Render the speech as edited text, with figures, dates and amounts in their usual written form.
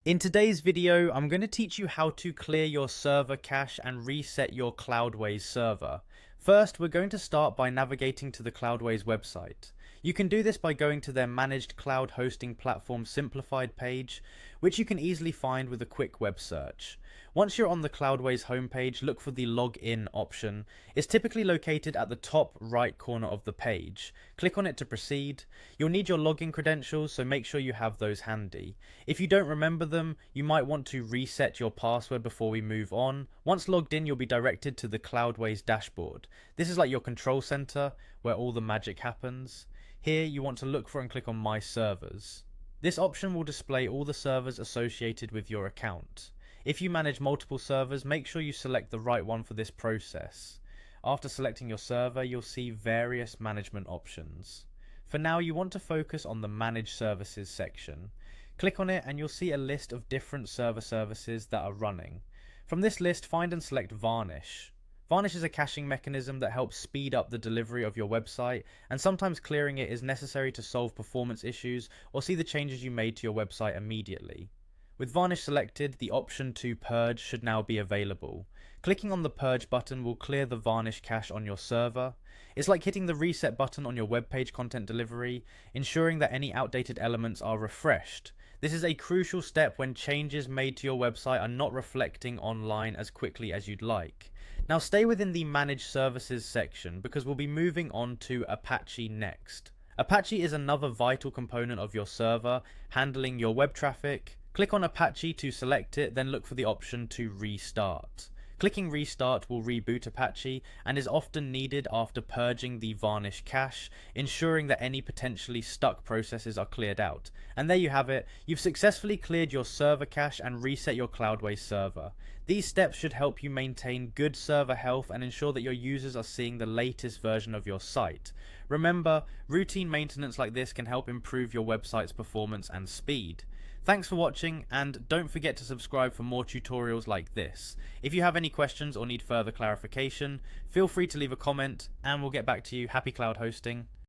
In today's video, I'm going to teach you how to clear your server cache and reset your Cloudways server. First, we're going to start by navigating to the Cloudways website. You can do this by going to their Managed Cloud Hosting Platform Simplified page, which you can easily find with a quick web search. Once you're on the Cloudways homepage, look for the Login option. It's typically located at the top right corner of the page. Click on it to proceed. You'll need your login credentials, so make sure you have those handy. If you don't remember them, you might want to reset your password before we move on. Once logged in, you'll be directed to the Cloudways dashboard. This is like your control center, where all the magic happens. Here, you want to look for and click on My Servers. This option will display all the servers associated with your account. If you manage multiple servers, make sure you select the right one for this process. After selecting your server, you'll see various management options. For now, you want to focus on the Manage Services section. Click on it and you'll see a list of different server services that are running. From this list, find and select Varnish. Varnish is a caching mechanism that helps speed up the delivery of your website, and sometimes clearing it is necessary to solve performance issues or see the changes you made to your website immediately. With Varnish selected, the option to purge should now be available. Clicking on the purge button will clear the Varnish cache on your server. It's like hitting the reset button on your web page content delivery, ensuring that any outdated elements are refreshed. This is a crucial step when changes made to your website are not reflecting online as quickly as you'd like. Now stay within the Manage Services section because we'll be moving on to Apache next. Apache is another vital component of your server, handling your web traffic. Click on Apache to select it, then look for the option to restart. Clicking restart will reboot Apache and is often needed after purging the Varnish cache, ensuring that any potentially stuck processes are cleared out. And there you have it, you've successfully cleared your server cache and reset your Cloudways server. These steps should help you maintain good server health and ensure that your users are seeing the latest version of your site. Remember, routine maintenance like this can help improve your website's performance and speed. Thanks for watching, and don't forget to subscribe for more tutorials like this. If you have any questions or need further clarification, feel free to leave a comment and we'll get back to you. Happy cloud hosting.